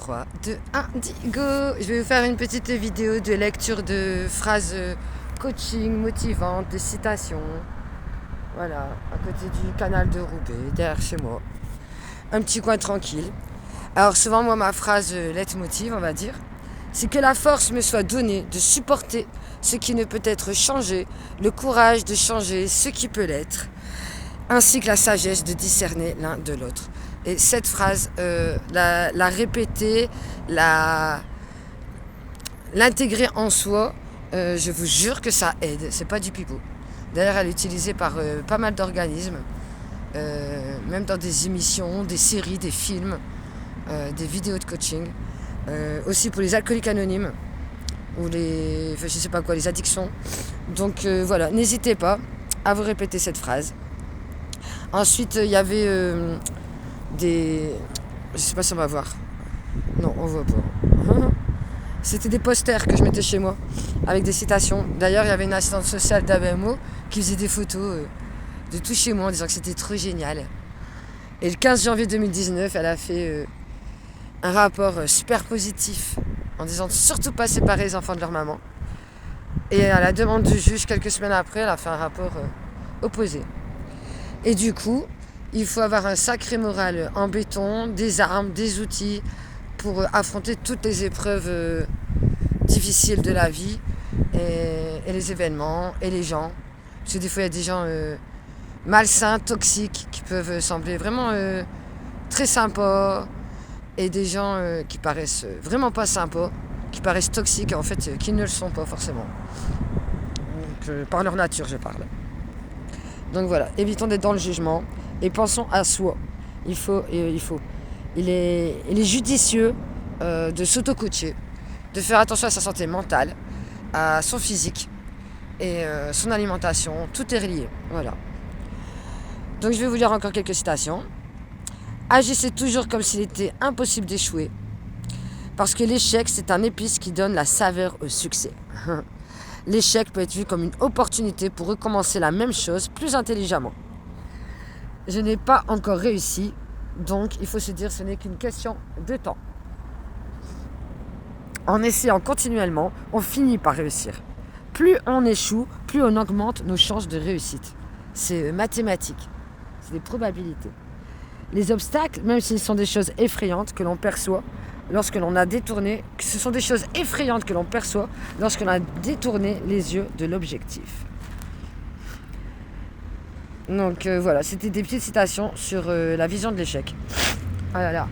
3, 2, 1, go! Je vais vous faire une petite vidéo de lecture de phrases coaching, motivantes, de citations. Voilà, à côté du canal de Roubaix, derrière chez moi. Un petit coin tranquille. Alors souvent, moi, ma phrase leitmotiv, on va dire, c'est que la force me soit donnée de supporter ce qui ne peut être changé, le courage de changer ce qui peut l'être, ainsi que la sagesse de discerner l'un de l'autre. Et cette phrase, la répéter, l'intégrer en soi, je vous jure que ça aide. C'est pas du pipeau. D'ailleurs, elle est utilisée par pas mal d'organismes, même dans des émissions, des séries, des films, des vidéos de coaching. Aussi pour les alcooliques anonymes ou les addictions. Donc voilà, n'hésitez pas à vous répéter cette phrase. Ensuite, il y avait je sais pas si on va voir. Non, on voit pas. C'était des posters que je mettais chez moi avec des citations. D'ailleurs, il y avait une assistante sociale d'ABMO qui faisait des photos de tout chez moi en disant que c'était trop génial. Et le 15 janvier 2019, elle a fait un rapport super positif en disant de surtout pas séparer les enfants de leur maman. Et à la demande du juge, quelques semaines après, elle a fait un rapport opposé. Et du coup, il faut avoir un sacré moral en béton, des armes, des outils pour affronter toutes les épreuves difficiles de la vie et les événements et les gens. Parce que des fois, il y a des gens malsains, toxiques, qui peuvent sembler vraiment très sympas, et des gens qui paraissent vraiment pas sympas, qui paraissent toxiques, en fait, qui ne le sont pas forcément. Donc, par leur nature, je parle. Donc voilà, évitons d'être dans le jugement et pensons à soi. Il est judicieux de s'auto-coacher, de faire attention à sa santé mentale, à son physique et son alimentation. Tout est relié. Voilà. Donc je vais vous lire encore quelques citations. Agissez toujours comme s'il était impossible d'échouer, parce que l'échec, c'est un épice qui donne la saveur au succès. L'échec peut être vu comme une opportunité pour recommencer la même chose plus intelligemment. Je n'ai pas encore réussi, donc il faut se dire que ce n'est qu'une question de temps. En essayant continuellement, on finit par réussir. Plus on échoue, plus on augmente nos chances de réussite. C'est mathématique, c'est des probabilités. Les obstacles, même s'ils sont des choses effrayantes que l'on perçoit lorsque l'on a détourné, ce sont des choses effrayantes que l'on perçoit lorsque l'on a détourné les yeux de l'objectif. Donc voilà, c'était des petites citations sur la vision de l'échec. Ah là là.